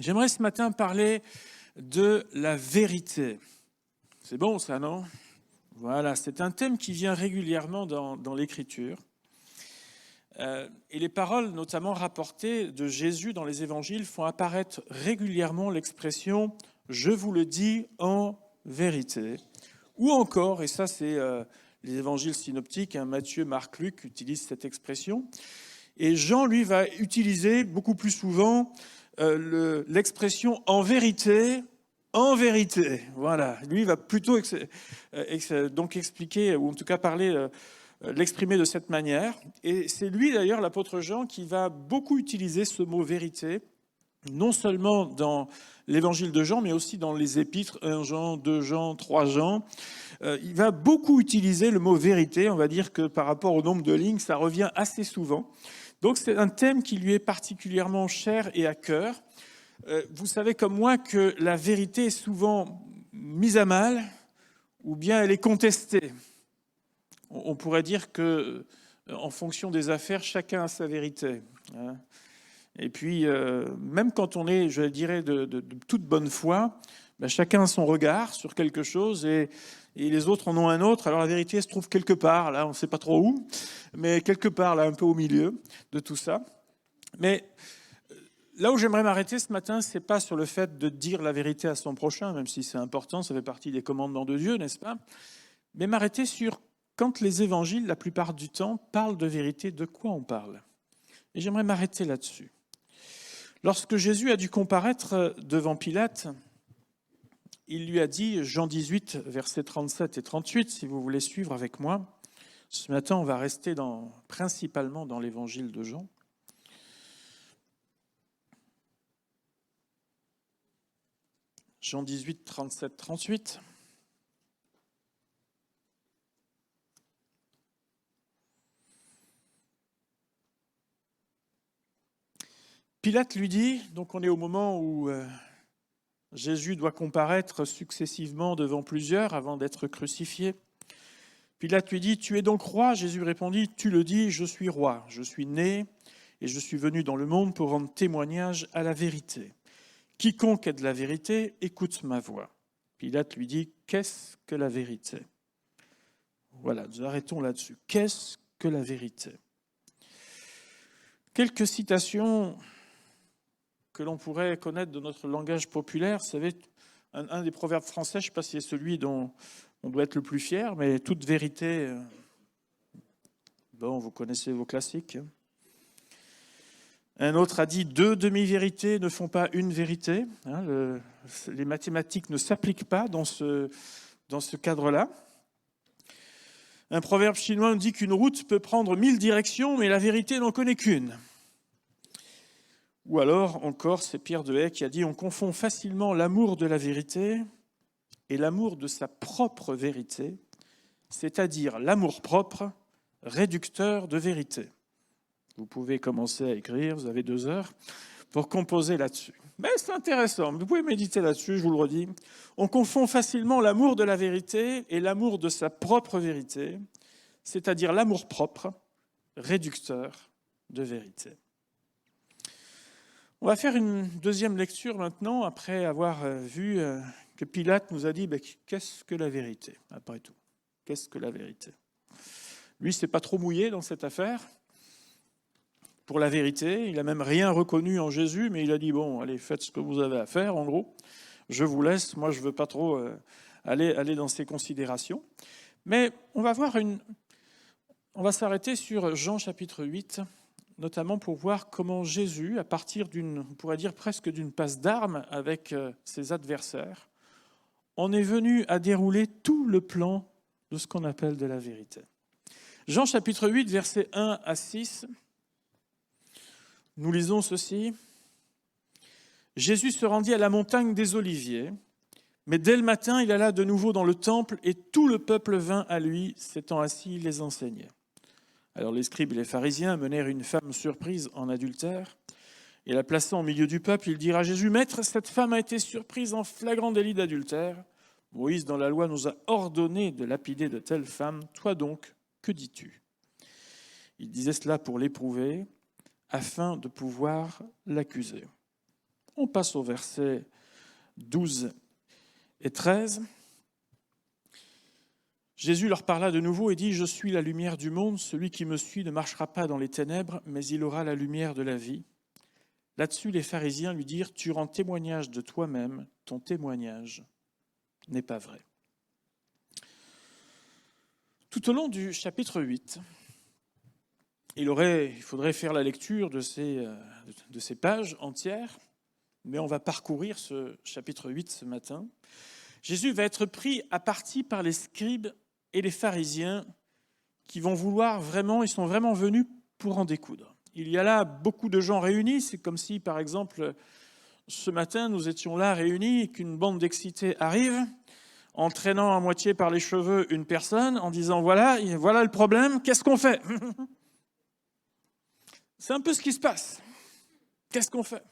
J'aimerais ce matin parler de la vérité. C'est bon ça, non? Voilà, c'est un thème qui vient régulièrement dans l'Écriture. Et les paroles, notamment rapportées de Jésus dans les évangiles, font apparaître régulièrement l'expression « je vous le dis en vérité ». Ou encore, et ça c'est les évangiles synoptiques, Matthieu, Marc, Luc utilisent cette expression. Et Jean, lui, va utiliser beaucoup plus souvent l'expression « en vérité ». En vérité, voilà. Lui, il va plutôt donc expliquer, ou en tout cas parler, l'exprimer de cette manière. Et c'est lui, d'ailleurs, l'apôtre Jean, qui va beaucoup utiliser ce mot « vérité », non seulement dans l'évangile de Jean, mais aussi dans les épîtres 1 Jean, 2 Jean, 3 Jean. Il va beaucoup utiliser le mot « vérité ». On va dire que par rapport au nombre de lignes, ça revient assez souvent. Donc c'est un thème qui lui est particulièrement cher et à cœur. Vous savez comme moi que la vérité est souvent mise à mal ou bien elle est contestée. On pourrait dire que, en fonction des affaires, chacun a sa vérité. Et puis, même quand on est, je dirais, de toute bonne foi, chacun a son regard sur quelque chose et les autres en ont un autre. Alors la vérité se trouve quelque part, là, on ne sait pas trop où, mais quelque part, là, un peu au milieu de tout ça. Mais là où j'aimerais m'arrêter ce matin, c'est pas sur le fait de dire la vérité à son prochain, même si c'est important, ça fait partie des commandements de Dieu, n'est-ce pas? Mais m'arrêter sur quand les évangiles, la plupart du temps, parlent de vérité, de quoi on parle? Et j'aimerais m'arrêter là-dessus. Lorsque Jésus a dû comparaître devant Pilate, il lui a dit, Jean 18, versets 37 et 38, si vous voulez suivre avec moi. Ce matin, on va rester principalement dans l'évangile de Jean. Jean 18, 37, 38. Pilate lui dit, donc on est au moment où Jésus doit comparaître successivement devant plusieurs avant d'être crucifié. Pilate lui dit, tu es donc roi? Jésus répondit, tu le dis, je suis roi. Je suis né et je suis venu dans le monde pour rendre témoignage à la vérité. Quiconque est de la vérité, écoute ma voix. Pilate lui dit, qu'est-ce que la vérité? Voilà, nous arrêtons là-dessus. Qu'est-ce que la vérité? Quelques citations que l'on pourrait connaître de notre langage populaire. Vous savez, un des proverbes français, je ne sais pas si c'est celui dont on doit être le plus fier, mais toute vérité, bon, vous connaissez vos classiques. Un autre a dit « deux demi-vérités ne font pas une vérité ». Les mathématiques ne s'appliquent pas dans ce cadre-là. Un proverbe chinois dit qu'une route peut prendre 1000 directions, mais la vérité n'en connaît qu'une. Ou alors, encore, c'est Pierre de Haye qui a dit « on confond facilement l'amour de la vérité et l'amour de sa propre vérité, c'est-à-dire l'amour propre, réducteur de vérité ». Vous pouvez commencer à écrire, vous avez 2 heures pour composer là-dessus. Mais c'est intéressant, vous pouvez méditer là-dessus, je vous le redis. On confond facilement l'amour de la vérité et l'amour de sa propre vérité, c'est-à-dire l'amour propre, réducteur de vérité. On va faire une deuxième lecture maintenant, après avoir vu que Pilate nous a dit qu'est-ce que la vérité, après tout? Qu'est-ce que la vérité? Lui, c'est pas trop mouillé dans cette affaire. Pour la vérité, il n'a même rien reconnu en Jésus, mais il a dit, bon, allez, faites ce que vous avez à faire, en gros. Je vous laisse, moi je ne veux pas trop aller dans ces considérations. Mais on va s'arrêter sur Jean chapitre 8, notamment pour voir comment Jésus, à partir on pourrait dire presque d'une passe d'armes avec ses adversaires, en est venu à dérouler tout le plan de ce qu'on appelle de la vérité. Jean chapitre 8, versets 1 à 6, nous lisons ceci. Jésus se rendit à la montagne des Oliviers, mais dès le matin, il alla de nouveau dans le temple et tout le peuple vint à lui, s'étant assis, il les enseignait. Alors les scribes et les pharisiens menèrent une femme surprise en adultère et la plaçant au milieu du peuple, ils dirent à Jésus, « Maître, cette femme a été surprise en flagrant délit d'adultère. Moïse, dans la loi, nous a ordonné de lapider de telles femmes. Toi donc, que dis-tu » Il disait cela pour l'éprouver, afin de pouvoir l'accuser. On passe au verset 12 et 13. Jésus leur parla de nouveau et dit « Je suis la lumière du monde. Celui qui me suit ne marchera pas dans les ténèbres, mais il aura la lumière de la vie. » Là-dessus, les pharisiens lui dirent « Tu rends témoignage de toi-même. Ton témoignage n'est pas vrai. » Tout au long du chapitre 8, il faudrait faire la lecture de ces pages entières, mais on va parcourir ce chapitre 8 ce matin. Jésus va être pris à partie par les scribes et les pharisiens qui vont vouloir vraiment, ils sont vraiment venus pour en découdre. Il y a là beaucoup de gens réunis, c'est comme si, par exemple, ce matin, nous étions là réunis et qu'une bande d'excités arrive, en traînant à moitié par les cheveux une personne, en disant « voilà le problème, qu'est-ce qu'on fait ?» C'est un peu ce qui se passe. Qu'est-ce qu'on fait ?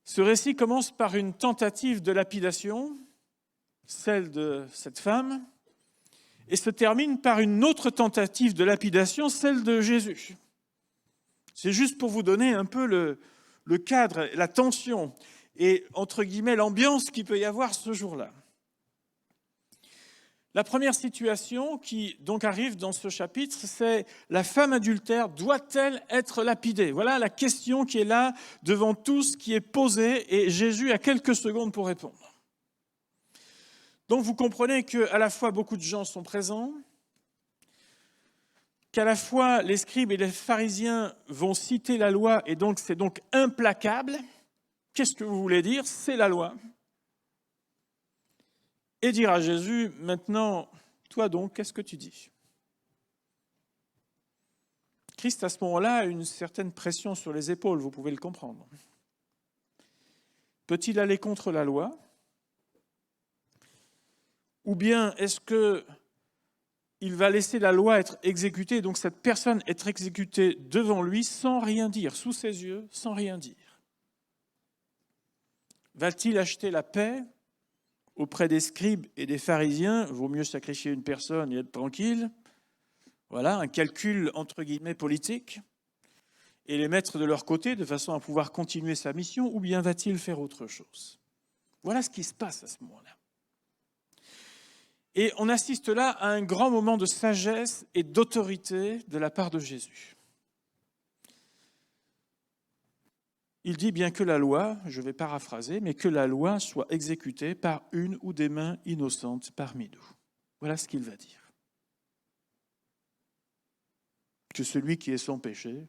Ce récit commence par une tentative de lapidation, celle de cette femme, et se termine par une autre tentative de lapidation, celle de Jésus. C'est juste pour vous donner un peu le cadre, la tension et, entre guillemets, l'ambiance qu'il peut y avoir ce jour-là. La première situation qui donc arrive dans ce chapitre, c'est la femme adultère doit-elle être lapidée ? Voilà la question qui est là devant tous, qui est posée, et Jésus a quelques secondes pour répondre. Donc vous comprenez qu'à la fois beaucoup de gens sont présents, qu'à la fois les scribes et les pharisiens vont citer la loi, et donc c'est donc implacable. Qu'est-ce que vous voulez dire ? C'est la loi. Et dire à Jésus, maintenant, toi donc, qu'est-ce que tu dis ? Christ, à ce moment-là, a une certaine pression sur les épaules, vous pouvez le comprendre. Peut-il aller contre la loi ? Ou bien est-ce qu'il va laisser la loi être exécutée, donc cette personne être exécutée devant lui sans rien dire, sous ses yeux, sans rien dire ? Va-t-il acheter la paix auprès des scribes et des pharisiens? Vaut mieux sacrifier une personne et être tranquille. Voilà, un calcul entre guillemets politique, et les mettre de leur côté de façon à pouvoir continuer sa mission, ou bien va-t-il faire autre chose? Voilà ce qui se passe à ce moment-là. Et on assiste là à un grand moment de sagesse et d'autorité de la part de Jésus. Il dit bien que la loi, je vais paraphraser, mais que la loi soit exécutée par une ou des mains innocentes parmi nous. Voilà ce qu'il va dire. Que celui qui est sans péché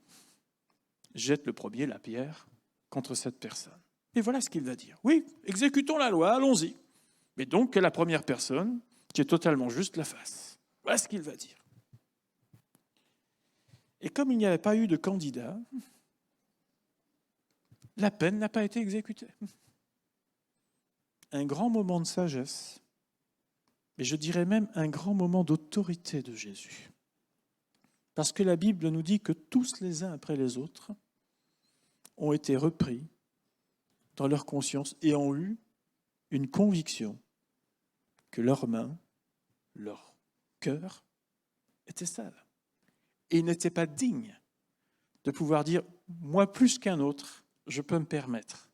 jette le premier la pierre contre cette personne. Et voilà ce qu'il va dire. Oui, exécutons la loi, allons-y. Mais donc que la première personne, qui est totalement juste, la fasse. Voilà ce qu'il va dire. Et comme il n'y avait pas eu de candidat, la peine n'a pas été exécutée. Un grand moment de sagesse, et je dirais même un grand moment d'autorité de Jésus. Parce que la Bible nous dit que tous les uns après les autres ont été repris dans leur conscience et ont eu une conviction que leurs mains, leur cœur étaient sales. Et ils n'étaient pas dignes de pouvoir dire « moi plus qu'un autre, je peux me permettre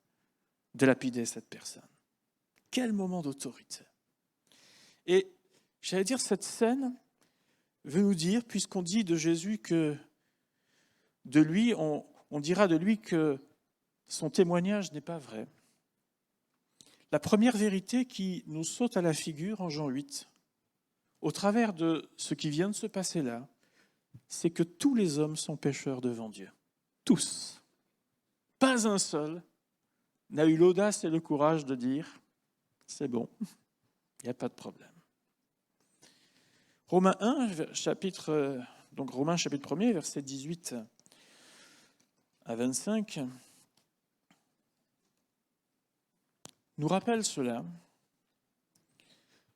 de lapider cette personne ». Quel moment d'autorité. Et j'allais dire, cette scène veut nous dire, puisqu'on dit de Jésus que de lui, on dira de lui que son témoignage n'est pas vrai. La première vérité qui nous saute à la figure en Jean 8, au travers de ce qui vient de se passer là, c'est que tous les hommes sont pécheurs devant Dieu. Tous. Pas un seul n'a eu l'audace et le courage de dire « c'est bon, il n'y a pas de problème ». Romains 1, chapitre 1er, versets 18 à 25, nous rappelle cela.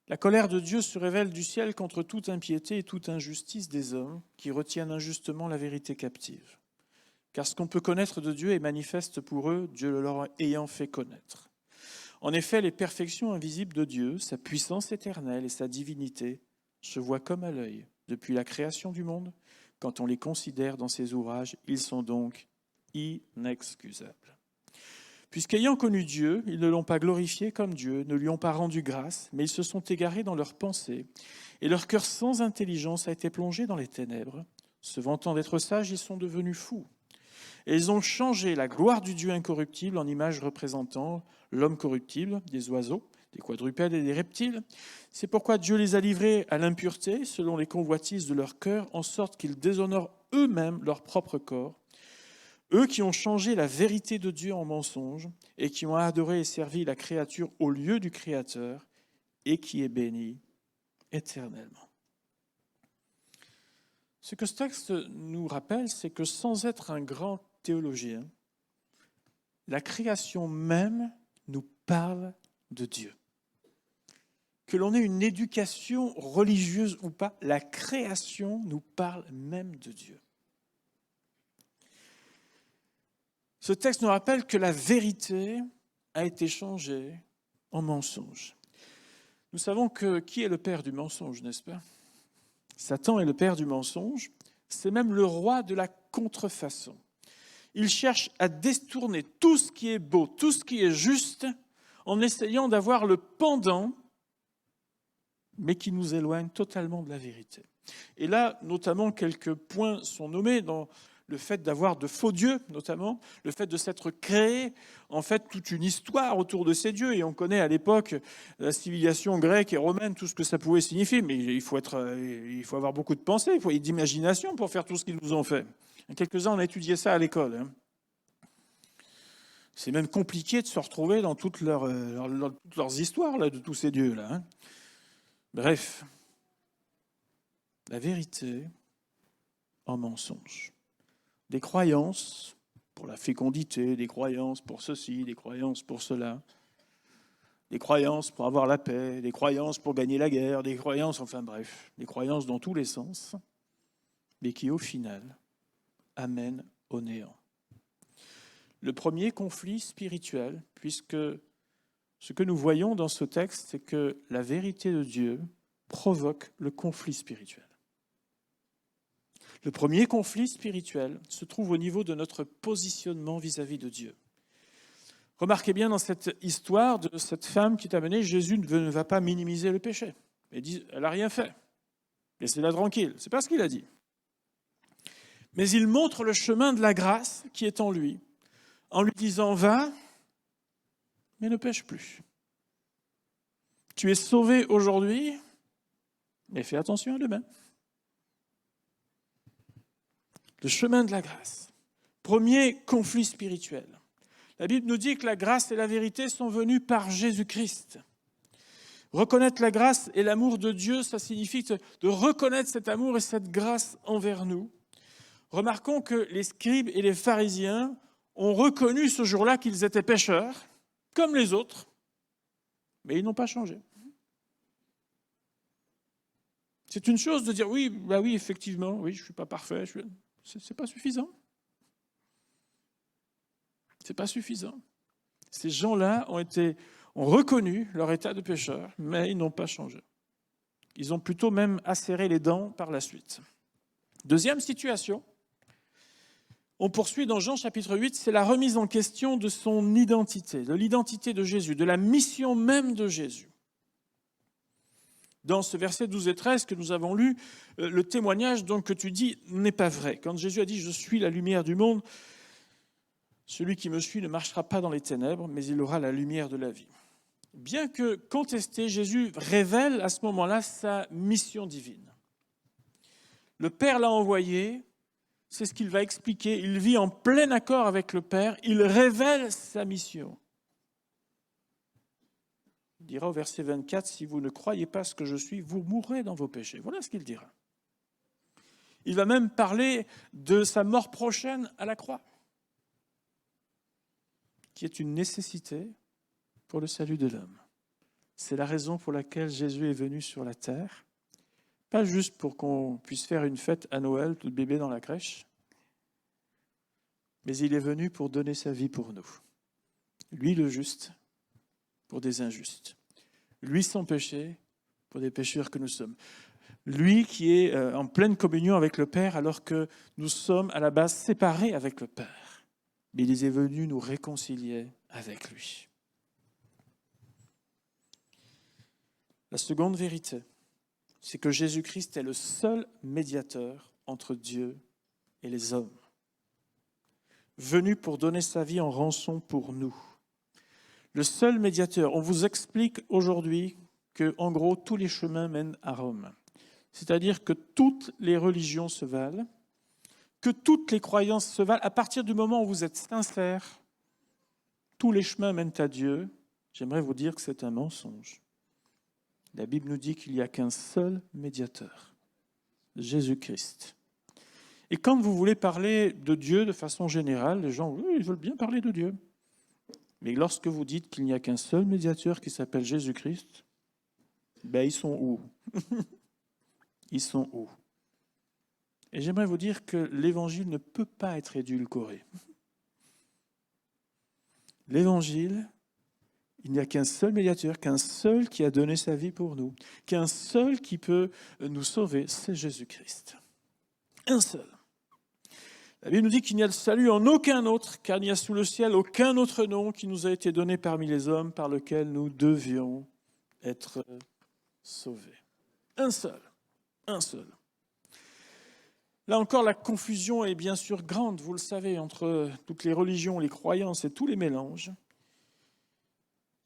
La colère de Dieu se révèle du ciel contre toute impiété et toute injustice des hommes qui retiennent injustement la vérité captive. Car ce qu'on peut connaître de Dieu est manifeste pour eux, Dieu le leur ayant fait connaître. En effet, les perfections invisibles de Dieu, sa puissance éternelle et sa divinité se voient comme à l'œil depuis la création du monde. Quand on les considère dans ses ouvrages, ils sont donc inexcusable. Puisqu'ayant connu Dieu, ils ne l'ont pas glorifié comme Dieu, ne lui ont pas rendu grâce, mais ils se sont égarés dans leurs pensées, et leur cœur sans intelligence a été plongé dans les ténèbres. Se vantant d'être sages, ils sont devenus fous. Et ils ont changé la gloire du Dieu incorruptible en image représentant l'homme corruptible, des oiseaux, des quadrupèdes et des reptiles. C'est pourquoi Dieu les a livrés à l'impureté, selon les convoitises de leur cœur, en sorte qu'ils déshonorent eux-mêmes leur propre corps. Eux qui ont changé la vérité de Dieu en mensonge et qui ont adoré et servi la créature au lieu du Créateur et qui est béni éternellement. Ce que ce texte nous rappelle, c'est que sans être un grand théologien, la création même nous parle de Dieu. Que l'on ait une éducation religieuse ou pas, la création nous parle même de Dieu. Ce texte nous rappelle que la vérité a été changée en mensonge. Nous savons que qui est le père du mensonge, n'est-ce pas? Satan est le père du mensonge, c'est même le roi de la contrefaçon. Il cherche à détourner tout ce qui est beau, tout ce qui est juste, en essayant d'avoir le pendant, mais qui nous éloigne totalement de la vérité. Et là, notamment, quelques points sont nommés dans le fait d'avoir de faux dieux, notamment, le fait de s'être créé, en fait, toute une histoire autour de ces dieux. Et on connaît à l'époque la civilisation grecque et romaine, tout ce que ça pouvait signifier. Mais il faut avoir beaucoup de pensée, il faut et d'imagination pour faire tout ce qu'ils nous ont fait. Quelques-uns ont étudié ça à l'école. C'est même compliqué de se retrouver dans toutes leurs histoires là, de tous ces dieux-là. Bref, la vérité en mensonge. Des croyances pour la fécondité, des croyances pour ceci, des croyances pour cela, des croyances pour avoir la paix, des croyances pour gagner la guerre, des croyances, enfin bref, des croyances dans tous les sens, mais qui au final amènent au néant. Le premier conflit spirituel, puisque ce que nous voyons dans ce texte, c'est que la vérité de Dieu provoque le conflit spirituel. Le premier conflit spirituel se trouve au niveau de notre positionnement vis-à-vis de Dieu. Remarquez bien dans cette histoire de cette femme qui est amenée, Jésus ne va pas minimiser le péché. Il dit, elle n'a rien fait. Laissez-la tranquille. C'est pas ce qu'il a dit. Mais il montre le chemin de la grâce qui est en lui, en lui disant, va, mais ne pêche plus. Tu es sauvé aujourd'hui, mais fais attention à demain. Le chemin de la grâce. Premier conflit spirituel. La Bible nous dit que la grâce et la vérité sont venues par Jésus-Christ. Reconnaître la grâce et l'amour de Dieu, ça signifie de reconnaître cet amour et cette grâce envers nous. Remarquons que les scribes et les pharisiens ont reconnu ce jour-là qu'ils étaient pécheurs, comme les autres, mais ils n'ont pas changé. C'est une chose de dire oui, bah oui, effectivement, oui, je ne suis pas parfait. C'est pas suffisant. C'est pas suffisant. Ces gens-là ont reconnu leur état de pécheur, mais ils n'ont pas changé. Ils ont plutôt même acéré les dents par la suite. Deuxième situation, on poursuit dans Jean chapitre 8, c'est la remise en question de son identité, de l'identité de Jésus, de la mission même de Jésus. Dans ce verset 12 et 13 que nous avons lu, le témoignage donc, que tu dis n'est pas vrai. Quand Jésus a dit « Je suis la lumière du monde », celui qui me suit ne marchera pas dans les ténèbres, mais il aura la lumière de la vie. Bien que contesté, Jésus révèle à ce moment-là sa mission divine. Le Père l'a envoyé, c'est ce qu'il va expliquer. Il vit en plein accord avec le Père, il révèle sa mission. Il dira au verset 24, « Si vous ne croyez pas ce que je suis, vous mourrez dans vos péchés. » Voilà ce qu'il dira. Il va même parler de sa mort prochaine à la croix, qui est une nécessité pour le salut de l'homme. C'est la raison pour laquelle Jésus est venu sur la terre, pas juste pour qu'on puisse faire une fête à Noël, tout le bébé dans la crèche, mais il est venu pour donner sa vie pour nous. Lui le juste, pour des injustes. Lui sans péché, pour des pécheurs que nous sommes. Lui qui est en pleine communion avec le Père, alors que nous sommes à la base séparés avec le Père. mais il est venu nous réconcilier avec lui. La seconde vérité, c'est que Jésus-Christ est le seul médiateur entre Dieu et les hommes, venu pour donner sa vie en rançon pour nous. Le seul médiateur. On vous explique aujourd'hui que, en gros, tous les chemins mènent à Rome. C'est-à-dire que toutes les religions se valent, que toutes les croyances se valent. À partir du moment où vous êtes sincère, tous les chemins mènent à Dieu. J'aimerais vous dire que c'est un mensonge. La Bible nous dit qu'il n'y a qu'un seul médiateur, Jésus-Christ. Et quand vous voulez parler de Dieu de façon générale, les gens, oui, ils veulent bien parler de Dieu. Mais lorsque vous dites qu'il n'y a qu'un seul médiateur qui s'appelle Jésus-Christ, ils sont où? Ils sont où? Et j'aimerais vous dire que l'évangile ne peut pas être édulcoré. L'évangile, il n'y a qu'un seul médiateur, qu'un seul qui a donné sa vie pour nous, qu'un seul qui peut nous sauver, c'est Jésus-Christ. Un seul. La Bible nous dit qu'il n'y a de salut en aucun autre, car il n'y a sous le ciel aucun autre nom qui nous a été donné parmi les hommes par lequel nous devions être sauvés. Un seul. Un seul. Là encore, la confusion est bien sûr grande, vous le savez, entre toutes les religions, les croyances et tous les mélanges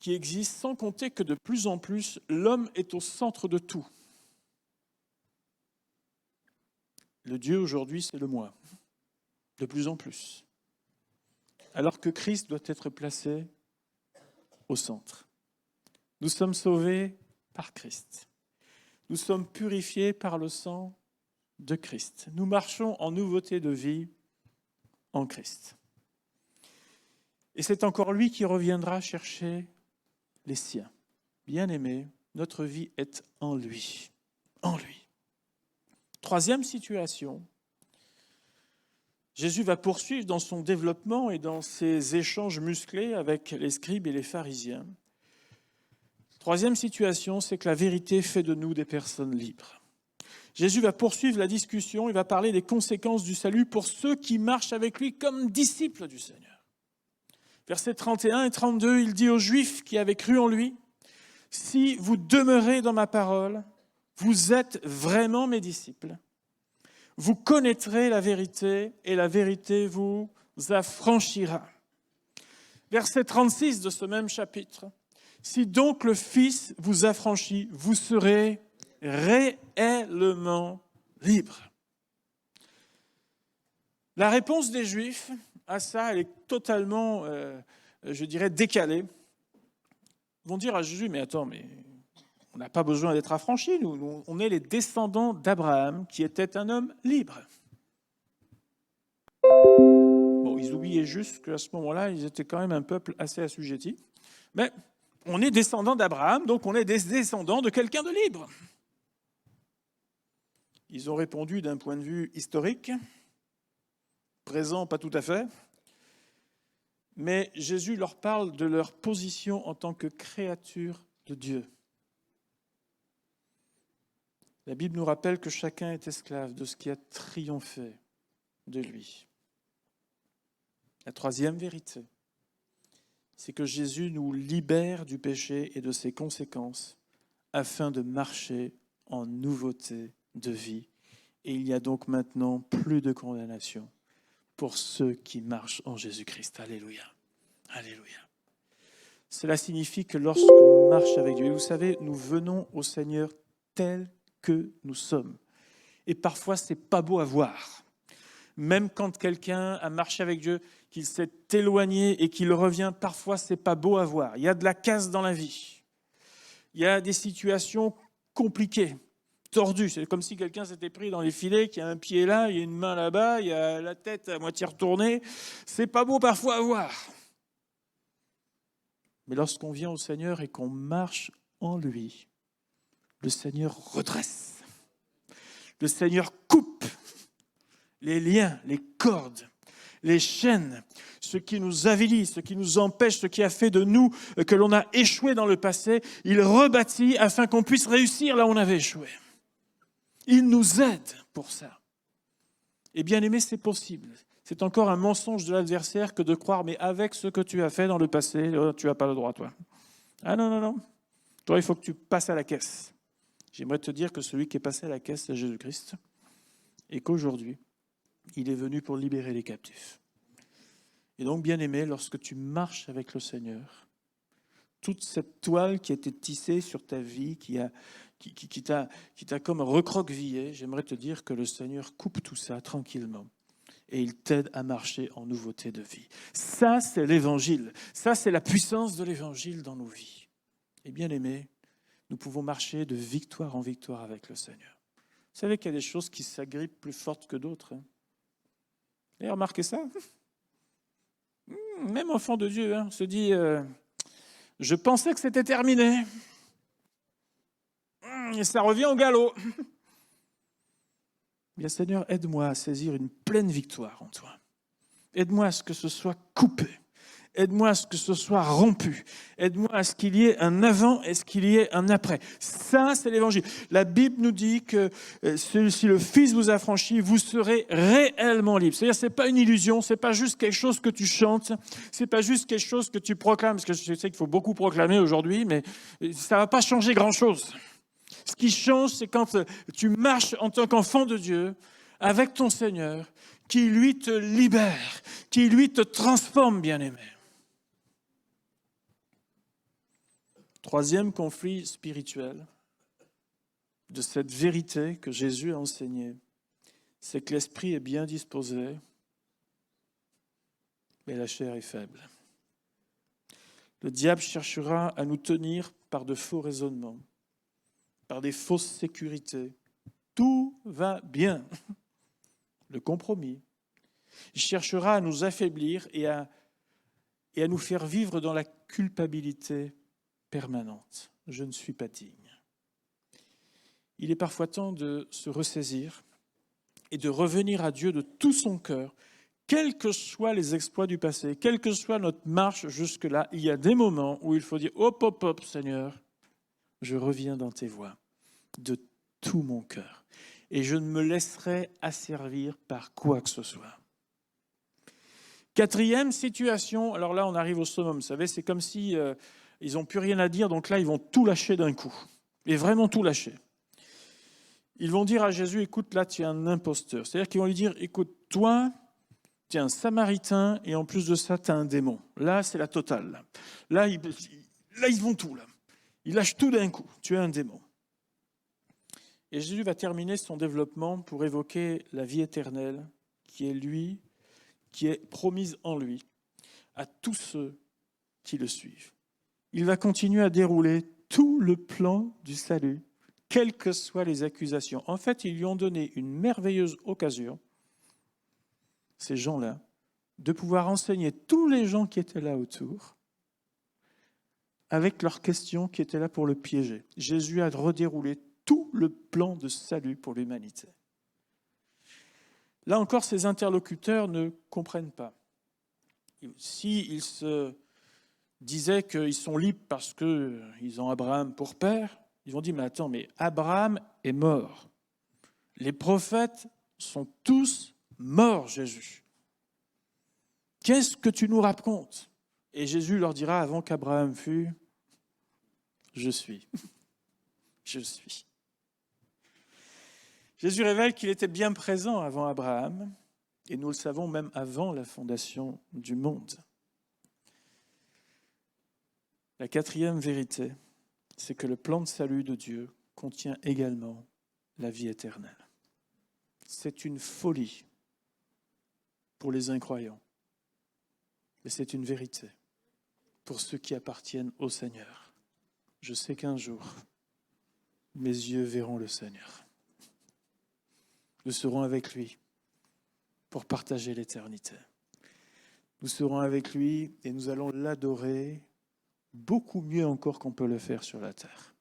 qui existent, sans compter que de plus en plus, l'homme est au centre de tout. Le Dieu aujourd'hui, c'est le moi. De plus en plus. Alors que Christ doit être placé au centre. Nous sommes sauvés par Christ. Nous sommes purifiés par le sang de Christ. Nous marchons en nouveauté de vie en Christ. Et c'est encore lui qui reviendra chercher les siens. Bien-aimés, notre vie est en lui. En lui. Troisième situation. Jésus va poursuivre dans son développement et dans ses échanges musclés avec les scribes et les pharisiens. Troisième situation, c'est que la vérité fait de nous des personnes libres. Jésus va poursuivre la discussion, il va parler des conséquences du salut pour ceux qui marchent avec lui comme disciples du Seigneur. Versets 31 et 32, il dit aux Juifs qui avaient cru en lui, « Si vous demeurez dans ma parole, vous êtes vraiment mes disciples. Vous connaîtrez la vérité et la vérité vous affranchira. » Verset 36 de ce même chapitre. « Si donc le Fils vous affranchit, vous serez réellement libres. » La réponse des Juifs à ça, elle est totalement, je dirais, décalée. Ils vont dire à Jésus, mais attends, mais on n'a pas besoin d'être affranchis, nous, on est les descendants d'Abraham, qui était un homme libre. Bon, ils oubliaient juste qu'à ce moment-là, ils étaient quand même un peuple assez assujetti. Mais on est descendants d'Abraham, donc on est des descendants de quelqu'un de libre. Ils ont répondu d'un point de vue historique, présent pas tout à fait, mais Jésus leur parle de leur position en tant que créature de Dieu. La Bible nous rappelle que chacun est esclave de ce qui a triomphé de lui. La troisième vérité, c'est que Jésus nous libère du péché et de ses conséquences afin de marcher en nouveauté de vie. Et il n'y a donc maintenant plus de condamnation pour ceux qui marchent en Jésus-Christ. Alléluia. Alléluia. Cela signifie que lorsqu'on marche avec Dieu, vous savez, nous venons au Seigneur tel que nous sommes. Et parfois, c'est pas beau à voir. Même quand quelqu'un a marché avec Dieu, qu'il s'est éloigné et qu'il revient, parfois, c'est pas beau à voir. Il y a de la casse dans la vie. Il y a des situations compliquées, tordues. C'est comme si quelqu'un s'était pris dans les filets, qu'il y a un pied là, il y a une main là-bas, il y a la tête à moitié retournée. C'est pas beau parfois à voir. Mais lorsqu'on vient au Seigneur et qu'on marche en lui, le Seigneur redresse. Le Seigneur coupe les liens, les cordes, les chaînes, ce qui nous avilit, ce qui nous empêche, ce qui a fait de nous que l'on a échoué dans le passé. Il rebâtit afin qu'on puisse réussir là où on avait échoué. Il nous aide pour ça. Et bien aimé, c'est possible. C'est encore un mensonge de l'adversaire que de croire, mais avec ce que tu as fait dans le passé, tu n'as pas le droit, toi. Ah non, non, non. Toi, il faut que tu passes à la caisse. J'aimerais te dire que celui qui est passé à la caisse, c'est Jésus-Christ, et qu'aujourd'hui, il est venu pour libérer les captifs. Et donc, bien-aimé, lorsque tu marches avec le Seigneur, toute cette toile qui a été tissée sur ta vie, qui t'a comme recroquevillé, j'aimerais te dire que le Seigneur coupe tout ça tranquillement et il t'aide à marcher en nouveauté de vie. Ça, c'est l'évangile. Ça, c'est la puissance de l'évangile dans nos vies. Et bien aimé, nous pouvons marcher de victoire en victoire avec le Seigneur. Vous savez qu'il y a des choses qui s'agrippent plus fortes que d'autres. Vous avez remarqué ça? Même enfant de Dieu, on se dit... Je pensais que c'était terminé. Et ça revient au galop. Bien Seigneur, aide-moi à saisir une pleine victoire en toi. Aide-moi à ce que ce soit coupé. Aide-moi à ce que ce soit rompu. Aide-moi à ce qu'il y ait un avant et ce qu'il y ait un après. Ça, c'est l'évangile. La Bible nous dit que si le Fils vous a franchi, vous serez réellement libre. C'est-à-dire, c'est pas une illusion, c'est pas juste quelque chose que tu chantes, c'est pas juste quelque chose que tu proclames, parce que je sais qu'il faut beaucoup proclamer aujourd'hui, mais ça va pas changer grand-chose. Ce qui change, c'est quand tu marches en tant qu'enfant de Dieu avec ton Seigneur, qui lui te libère, qui lui te transforme, bien-aimé. Troisième conflit spirituel de cette vérité que Jésus a enseignée, c'est que l'esprit est bien disposé, mais la chair est faible. Le diable cherchera à nous tenir par de faux raisonnements, par des fausses sécurités. Tout va bien. Le compromis. Il cherchera à nous affaiblir et à nous faire vivre dans la culpabilité permanente. Je ne suis pas digne. Il est parfois temps de se ressaisir et de revenir à Dieu de tout son cœur, quels que soient les exploits du passé, quelle que soit notre marche jusque-là. Il y a des moments où il faut dire « Hop, hop, hop, Seigneur, je reviens dans tes voies de tout mon cœur et je ne me laisserai asservir par quoi que ce soit. » Quatrième situation, alors là on arrive au summum, vous savez, c'est comme si ils n'ont plus rien à dire, donc là ils vont tout lâcher d'un coup, et vraiment tout lâcher. Ils vont dire à Jésus, écoute, là tu es un imposteur, c'est-à-dire qu'ils vont lui dire, écoute, toi, tu es un samaritain, et en plus de ça, tu as un démon. Là, c'est la totale. Là, ils vont tout, là. Ils lâchent tout d'un coup, tu es un démon. Et Jésus va terminer son développement pour évoquer la vie éternelle qui est promise en lui à tous ceux qui le suivent. Il va continuer à dérouler tout le plan du salut, quelles que soient les accusations. En fait, ils lui ont donné une merveilleuse occasion, ces gens-là, de pouvoir enseigner tous les gens qui étaient là autour avec leurs questions qui étaient là pour le piéger. Jésus a redéroulé tout le plan de salut pour l'humanité. Là encore, ses interlocuteurs ne comprennent pas. S'ils se disaient qu'ils sont libres parce qu'ils ont Abraham pour père, ils vont dire, mais attends, mais Abraham est mort. Les prophètes sont tous morts, Jésus. Qu'est-ce que tu nous racontes? Et Jésus leur dira, avant qu'Abraham fût, je suis. Je suis. Jésus révèle qu'il était bien présent avant Abraham, et nous le savons même avant la fondation du monde. La quatrième vérité, c'est que le plan de salut de Dieu contient également la vie éternelle. C'est une folie pour les incroyants, mais c'est une vérité pour ceux qui appartiennent au Seigneur. Je sais qu'un jour, mes yeux verront le Seigneur. Nous serons avec lui pour partager l'éternité. Nous serons avec lui et nous allons l'adorer beaucoup mieux encore qu'on peut le faire sur la terre.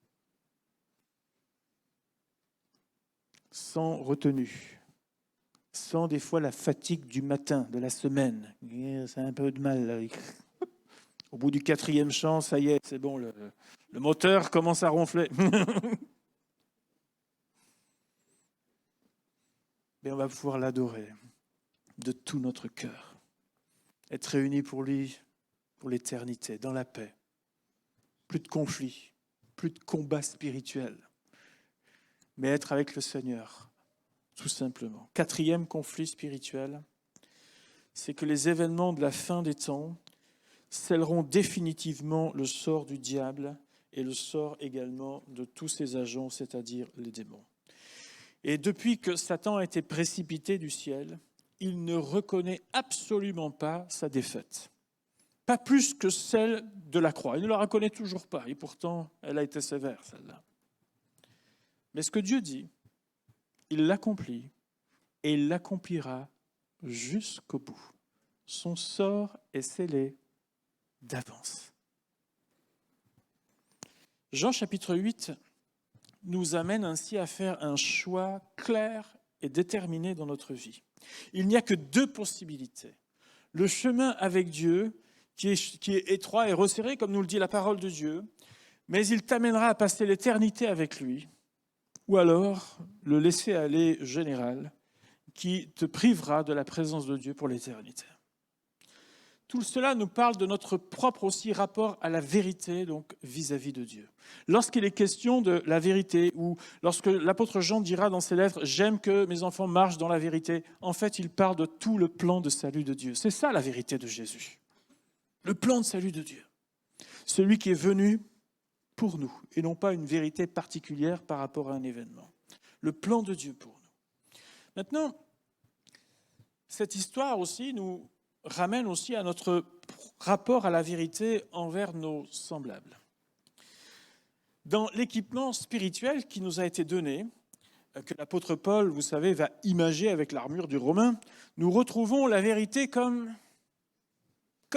Sans retenue, sans des fois la fatigue du matin, de la semaine. C'est un peu de mal. Là. Au bout du 4e chant, ça y est, c'est bon, le moteur commence à ronfler. Mais on va pouvoir l'adorer de tout notre cœur. Être réunis pour lui, pour l'éternité, dans la paix. Plus de conflits, plus de combats spirituels, mais être avec le Seigneur, tout simplement. Quatrième conflit spirituel, c'est que les événements de la fin des temps scelleront définitivement le sort du diable et le sort également de tous ses agents, c'est-à-dire les démons. Et depuis que Satan a été précipité du ciel, il ne reconnaît absolument pas sa défaite. Pas plus que celle de la croix. Il ne la reconnaît toujours pas, et pourtant, elle a été sévère, celle-là. Mais ce que Dieu dit, il l'accomplit, et il l'accomplira jusqu'au bout. Son sort est scellé d'avance. Jean chapitre 8 nous amène ainsi à faire un choix clair et déterminé dans notre vie. Il n'y a que deux possibilités. Le chemin avec Dieu, qui est étroit et resserré, comme nous le dit la parole de Dieu, mais il t'amènera à passer l'éternité avec lui, ou alors le laisser-aller général, qui te privera de la présence de Dieu pour l'éternité. Tout cela nous parle de notre propre aussi rapport à la vérité, donc vis-à-vis de Dieu. Lorsqu'il est question de la vérité, ou lorsque l'apôtre Jean dira dans ses lettres « J'aime que mes enfants marchent dans la vérité », en fait, il parle de tout le plan de salut de Dieu. C'est ça la vérité de Jésus. Le plan de salut de Dieu. Celui qui est venu pour nous, et non pas une vérité particulière par rapport à un événement. Le plan de Dieu pour nous. Maintenant, cette histoire aussi nous ramène aussi à notre rapport à la vérité envers nos semblables. Dans l'équipement spirituel qui nous a été donné, que l'apôtre Paul, vous savez, va imager avec l'armure du Romain, nous retrouvons la vérité comme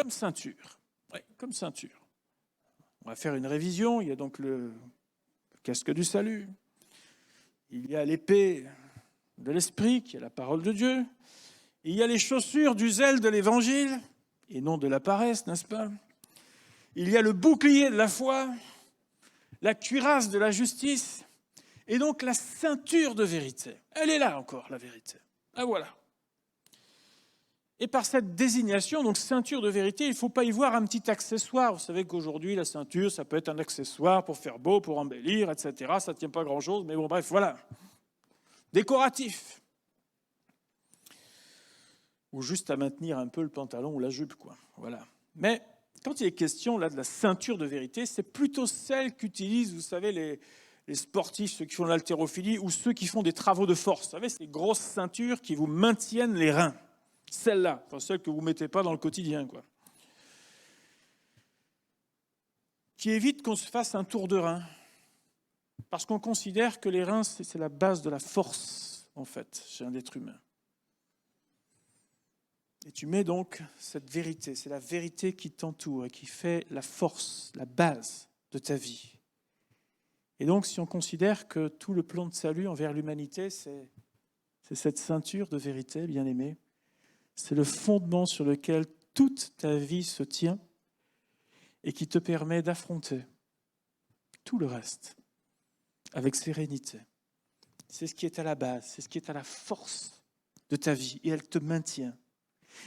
ceinture. Oui, comme ceinture. On va faire une révision. Il y a donc le casque du salut. Il y a l'épée de l'esprit, qui est la parole de Dieu. Il y a les chaussures du zèle de l'évangile, et non de la paresse, n'est-ce pas? Il y a le bouclier de la foi, la cuirasse de la justice, et donc la ceinture de vérité. Elle est là encore, la vérité. Ah voilà. Et par cette désignation, donc ceinture de vérité, il ne faut pas y voir un petit accessoire. Vous savez qu'aujourd'hui, la ceinture, ça peut être un accessoire pour faire beau, pour embellir, etc. Ça ne tient pas grand-chose, mais bon, bref, voilà. Décoratif. Ou juste à maintenir un peu le pantalon ou la jupe, quoi. Voilà. Mais quand il est question là de la ceinture de vérité, c'est plutôt celle qu'utilisent, vous savez, les sportifs, ceux qui font de l'haltérophilie ou ceux qui font des travaux de force. Vous savez, ces grosses ceintures qui vous maintiennent les reins. Celle-là, enfin celle que vous ne mettez pas dans le quotidien, quoi. Qui évite qu'on se fasse un tour de rein. Parce qu'on considère que les reins, c'est la base de la force, en fait, chez un être humain. Et tu mets donc cette vérité, c'est la vérité qui t'entoure et qui fait la force, la base de ta vie. Et donc, si on considère que tout le plan de salut envers l'humanité, c'est cette ceinture de vérité, bien-aimé, c'est le fondement sur lequel toute ta vie se tient et qui te permet d'affronter tout le reste avec sérénité. C'est ce qui est à la base, c'est ce qui est à la force de ta vie et elle te maintient.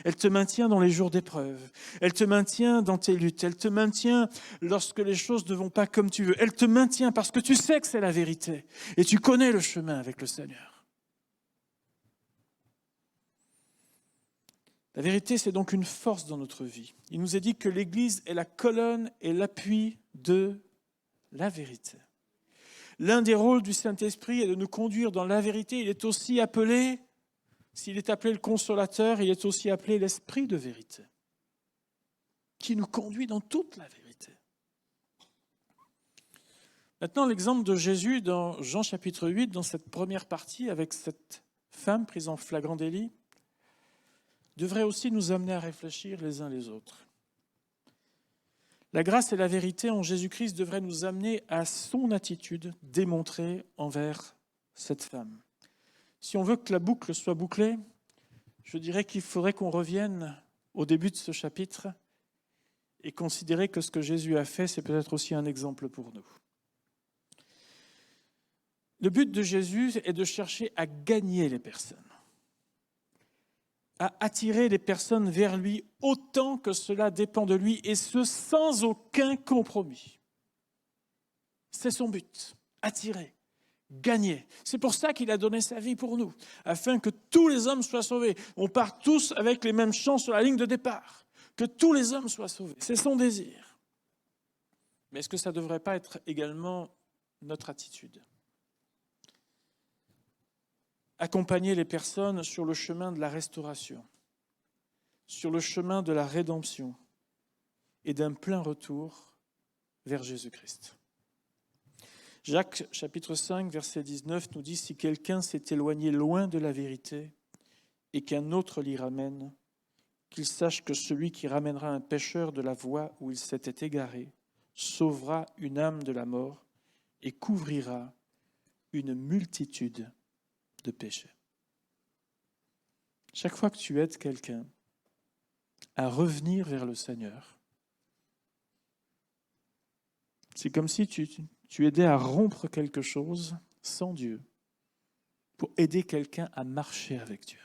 Elle te maintient dans les jours d'épreuve. Elle te maintient dans tes luttes. Elle te maintient lorsque les choses ne vont pas comme tu veux. Elle te maintient parce que tu sais que c'est la vérité. Et tu connais le chemin avec le Seigneur. La vérité, c'est donc une force dans notre vie. Il nous est dit que l'Église est la colonne et l'appui de la vérité. L'un des rôles du Saint-Esprit est de nous conduire dans la vérité. Il est aussi appelé... S'il est appelé le consolateur, il est aussi appelé l'esprit de vérité, qui nous conduit dans toute la vérité. Maintenant, l'exemple de Jésus dans Jean chapitre 8, dans cette première partie, avec cette femme prise en flagrant délit, devrait aussi nous amener à réfléchir les uns les autres. La grâce et la vérité en Jésus-Christ devraient nous amener à son attitude démontrée envers cette femme. Si on veut que la boucle soit bouclée, je dirais qu'il faudrait qu'on revienne au début de ce chapitre et considérer que ce que Jésus a fait, c'est peut-être aussi un exemple pour nous. Le but de Jésus est de chercher à gagner les personnes, à attirer les personnes vers lui autant que cela dépend de lui, et ce sans aucun compromis. C'est son but, attirer, gagner. C'est pour ça qu'il a donné sa vie pour nous, afin que tous les hommes soient sauvés. On part tous avec les mêmes chances sur la ligne de départ, que tous les hommes soient sauvés. C'est son désir. Mais est-ce que ça ne devrait pas être également notre attitude ? Accompagner les personnes sur le chemin de la restauration, sur le chemin de la rédemption et d'un plein retour vers Jésus-Christ. Jacques, chapitre 5, verset 19, nous dit « Si quelqu'un s'est éloigné loin de la vérité et qu'un autre l'y ramène, qu'il sache que celui qui ramènera un pécheur de la voie où il s'était égaré sauvera une âme de la mort et couvrira une multitude de péchés. » Chaque fois que tu aides quelqu'un à revenir vers le Seigneur, c'est comme si tu aidais à rompre quelque chose sans Dieu pour aider quelqu'un à marcher avec Dieu.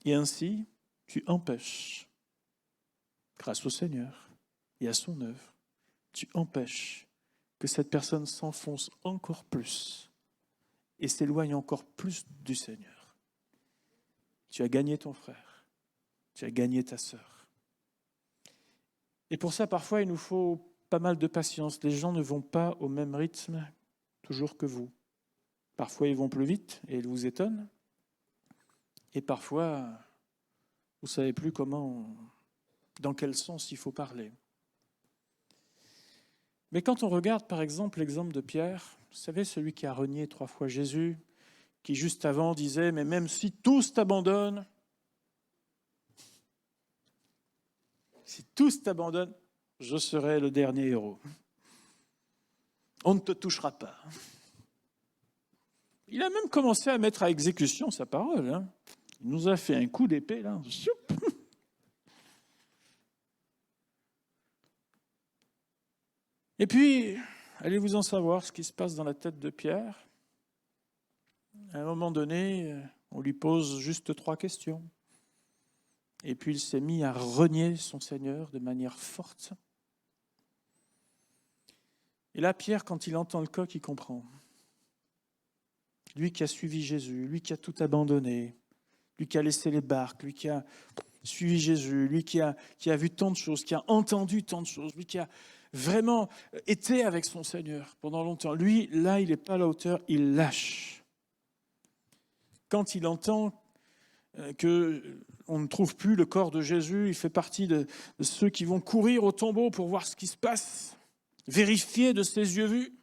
Et ainsi, tu empêches, grâce au Seigneur et à son œuvre, tu empêches que cette personne s'enfonce encore plus et s'éloigne encore plus du Seigneur. Tu as gagné ton frère, tu as gagné ta sœur. Et pour ça, parfois, il nous faut pas mal de patience. Les gens ne vont pas au même rythme toujours que vous. Parfois, ils vont plus vite et ils vous étonnent. Et parfois, vous ne savez plus dans quel sens il faut parler. Mais quand on regarde, par exemple, l'exemple de Pierre, vous savez, celui qui a renié 3 fois Jésus, qui juste avant disait « Mais même si tous t'abandonnent, je serai le dernier héros. On ne te touchera pas. » Il a même commencé à mettre à exécution sa parole. Il nous a fait un coup d'épée, là. Et puis, allez-vous en savoir ce qui se passe dans la tête de Pierre ? À un moment donné, on lui pose juste 3 questions. Et puis il s'est mis à renier son Seigneur de manière forte. Et là, Pierre, quand il entend le coq, il comprend. Lui qui a suivi Jésus, lui qui a tout abandonné, lui qui a laissé les barques, lui qui a suivi Jésus, lui qui a vu tant de choses, qui a entendu tant de choses, lui qui a vraiment été avec son Seigneur pendant longtemps. Lui, là, il n'est pas à la hauteur, il lâche. Quand il entend qu'on ne trouve plus le corps de Jésus, il fait partie de ceux qui vont courir au tombeau pour voir ce qui se passe, vérifier de ses yeux vus.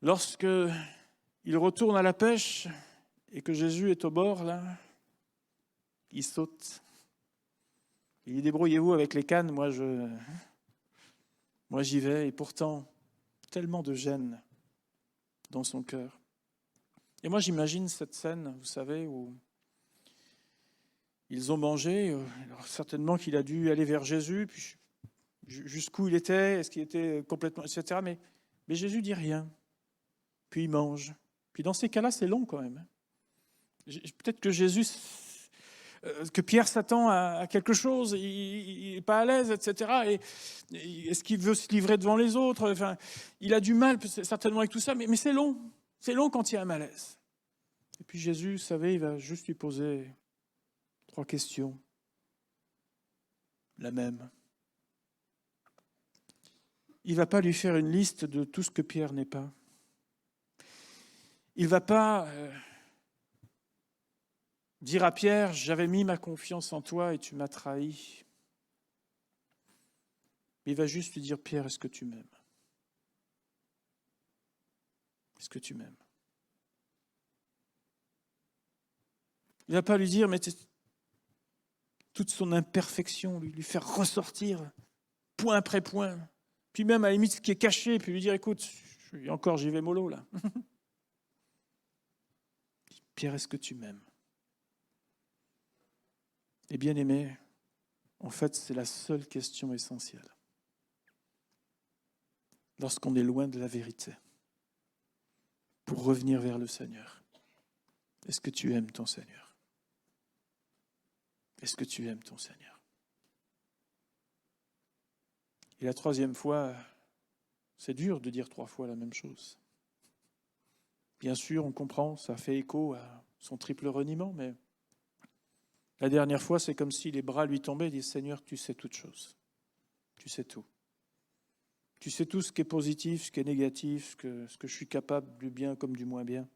Lorsque il retourne à la pêche et que Jésus est au bord, là, il saute. Il dit « Débrouillez-vous avec les cannes, moi j'y vais. » Et pourtant, tellement de gêne dans son cœur. Et moi, j'imagine cette scène, vous savez, où ils ont mangé. Alors, certainement qu'il a dû aller vers Jésus, puis jusqu'où il était, est-ce qu'il était complètement, etc. Mais Jésus dit rien. Puis il mange. Puis dans ces cas-là, c'est long quand même. Peut-être que Pierre s'attend à quelque chose, il n'est pas à l'aise, etc. Et est-ce qu'il veut se livrer devant les autres ? Enfin, il a du mal certainement avec tout ça, mais c'est long. C'est long quand il y a un malaise. Et puis Jésus, vous savez, il va juste lui poser 3 questions. La même. Il ne va pas lui faire une liste de tout ce que Pierre n'est pas. Il ne va pas dire à Pierre, j'avais mis ma confiance en toi et tu m'as trahi. Il va juste lui dire, Pierre, est-ce que tu m'aimes ? Est-ce que tu m'aimes ? Il ne va pas lui dire, mais toute son imperfection, lui faire ressortir point après point. Puis même à la limite ce qui est caché, puis lui dire, écoute, encore j'y vais mollo là. Pierre, est-ce que tu m'aimes ? Et bien aimé, en fait, c'est la seule question essentielle. Lorsqu'on est loin de la vérité, pour revenir vers le Seigneur. Est-ce que tu aimes ton Seigneur? Est-ce que tu aimes ton Seigneur? Et la troisième fois, c'est dur de dire 3 fois la même chose. Bien sûr, on comprend, ça fait écho à son triple reniement, mais la dernière fois, c'est comme si les bras lui tombaient et dit « Seigneur, tu sais toutes choses. Tu sais tout. Tu sais tout ce qui est positif, ce qui est négatif, ce que je suis capable du bien comme du moins bien.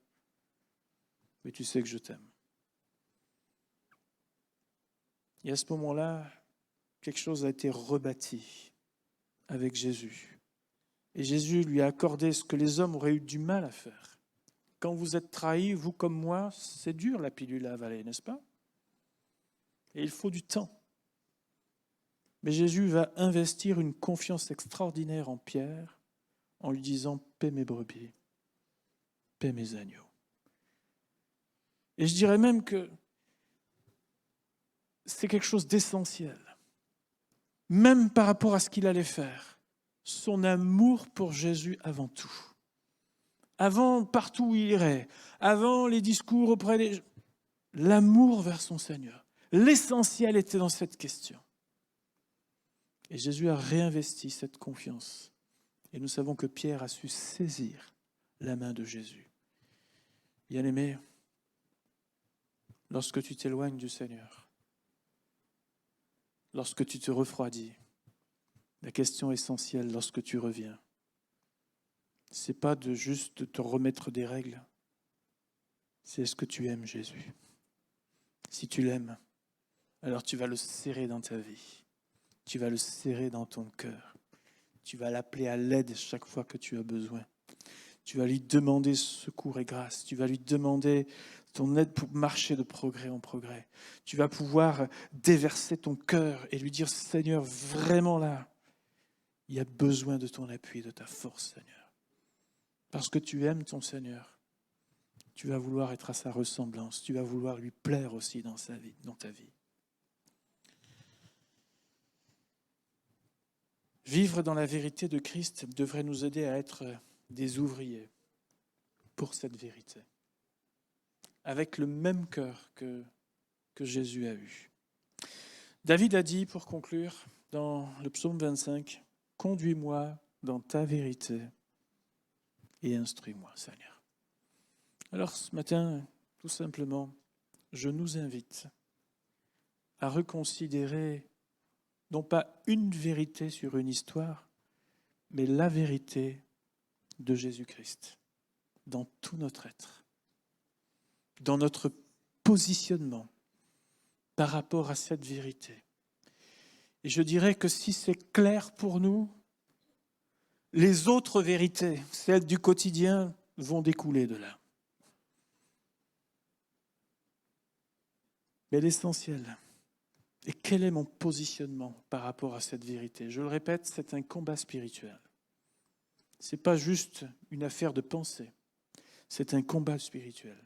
Mais tu sais que je t'aime. » Et à ce moment-là, quelque chose a été rebâti avec Jésus. Et Jésus lui a accordé ce que les hommes auraient eu du mal à faire. Quand vous êtes trahis, vous comme moi, c'est dur la pilule à avaler, n'est-ce pas? Et il faut du temps. Mais Jésus va investir une confiance extraordinaire en Pierre en lui disant « paie mes brebis, paie mes agneaux ». Et je dirais même que c'est quelque chose d'essentiel, même par rapport à ce qu'il allait faire. Son amour pour Jésus avant tout. Avant partout où il irait, avant les discours auprès des... L'amour vers son Seigneur. L'essentiel était dans cette question. Et Jésus a réinvesti cette confiance. Et nous savons que Pierre a su saisir la main de Jésus. Bien-aimé, lorsque tu t'éloignes du Seigneur, lorsque tu te refroidis, la question essentielle lorsque tu reviens, c'est pas de juste te remettre des règles, c'est est-ce que tu aimes Jésus? Si tu l'aimes, alors tu vas le serrer dans ta vie, tu vas le serrer dans ton cœur, tu vas l'appeler à l'aide chaque fois que tu as besoin. Tu vas lui demander secours et grâce. Tu vas lui demander ton aide pour marcher de progrès en progrès. Tu vas pouvoir déverser ton cœur et lui dire, Seigneur, vraiment là, il y a besoin de ton appui, de ta force, Seigneur. Parce que tu aimes ton Seigneur. Tu vas vouloir être à sa ressemblance. Tu vas vouloir lui plaire aussi dans sa vie, dans ta vie. Vivre dans la vérité de Christ devrait nous aider à être des ouvriers pour cette vérité, avec le même cœur que Jésus a eu. David a dit, pour conclure, dans le psaume 25, « Conduis-moi dans ta vérité et instruis-moi, Seigneur. » Alors ce matin, tout simplement, je nous invite à reconsidérer non pas une vérité sur une histoire, mais la vérité de Jésus-Christ dans tout notre être, dans notre positionnement par rapport à cette vérité. Et je dirais que si c'est clair pour nous, les autres vérités, celles du quotidien, vont découler de là. Mais l'essentiel, et quel est mon positionnement par rapport à cette vérité? Je le répète, c'est un combat spirituel. Ce n'est pas juste une affaire de pensée, c'est un combat spirituel.